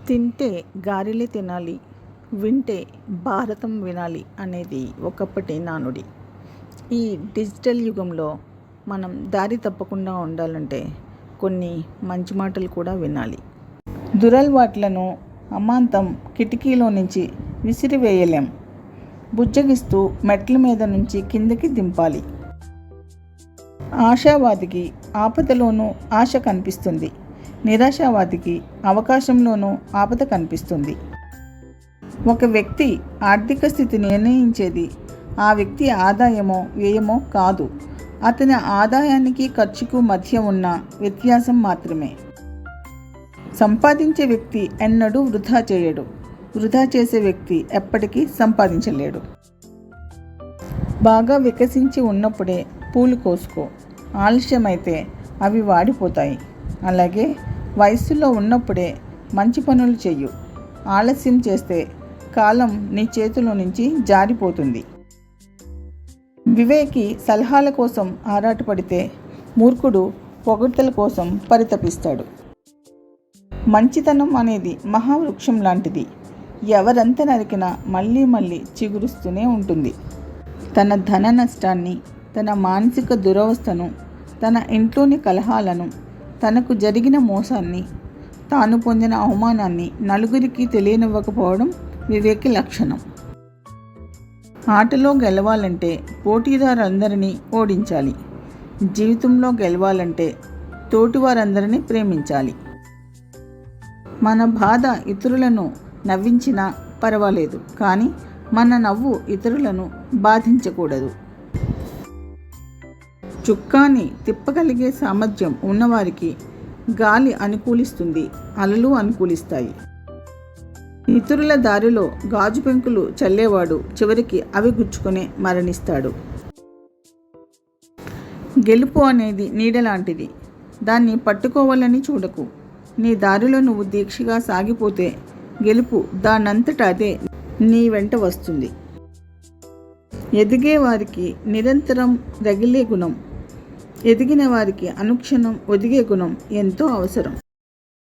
తింటే గారెలే తినాలి, వింటే భారతం వినాలి అనేది ఒకప్పటి నానుడి. ఈ డిజిటల్ యుగంలో మనం దారి తప్పకుండా ఉండాలంటే కొన్ని మంచి మాటలు కూడా వినాలి. దురలవాట్లను అమాంతం కిటికీలో నుంచి విసిరివేయలేం. బుజ్జగిస్తూ మెట్ల మీద నుంచి కిందకి దింపాలి. ఆశావాదికి ఆపదలోనూ ఆశ కనిపిస్తుంది, నిరాశావాదికి అవకాశంలోనూ ఆపద కనిపిస్తుంది. ఒక వ్యక్తి ఆర్థిక స్థితి నిర్ణయించేది ఆ వ్యక్తి ఆదాయమో వ్యయమో కాదు, అతని ఆదాయానికి ఖర్చుకు మధ్య ఉన్న వ్యత్యాసం మాత్రమే. సంపాదించే వ్యక్తి ఎన్నడూ వృధా చేయడు, వృధా చేసే వ్యక్తి ఎప్పటికీ సంపాదించలేడు. బాగా వికసించి ఉన్నప్పుడే పూలు కోసుకో, ఆలస్యమైతే అవి వాడిపోతాయి. అలాగే వయస్సులో ఉన్నప్పుడే మంచి పనులు చెయ్యు, ఆలస్యం చేస్తే కాలం నీ చేతిలో నుంచి జారిపోతుంది. వివేకి సలహాల కోసం ఆరాటపడితే మూర్ఖుడు పొగడ్తల కోసం పరితపిస్తాడు. మంచితనం అనేది మహావృక్షం లాంటిది, ఎవరంత నరికినా మళ్ళీ మళ్ళీ చిగురుస్తూనే ఉంటుంది. తన ధన నష్టాన్ని, తన మానసిక దురవస్థను, తన ఇంట్లోని కలహాలను, తనకు జరిగిన మోసాన్ని, తాను పొందిన అవమానాన్ని నలుగురికి తెలియనివ్వకపోవడం వివేకి లక్షణం. ఆటలో గెలవాలంటే పోటీదారులందరినీ ఓడించాలి, జీవితంలో గెలవాలంటే తోటివారందరినీ ప్రేమించాలి. మన బాధ ఇతరులను నవ్వించినా పర్వాలేదు, కానీ మన నవ్వు ఇతరులను బాధించకూడదు. చుక్కాని తిప్పగలిగే సామర్థ్యం ఉన్నవారికి గాలి అనుకూలిస్తుంది, అలలు అనుకూలిస్తాయి. ఇతరుల దారిలో గాజు పెంకులు చల్లేవాడు చివరికి అవి గుచ్చుకునే మరణిస్తాడు. గెలుపు అనేది నీడలాంటిది, దాన్ని పట్టుకోవాలని చూడకు. నీ దారిలో నువ్వు దీక్షగా సాగిపోతే గెలుపు దానంతట అదే నీ వెంట వస్తుంది. ఎదిగే వారికి నిరంతరం రగిలే గుణం, ఎదిగిన వారికి అనుక్షణం ఒదిగే గుణం ఎంతో అవసరం.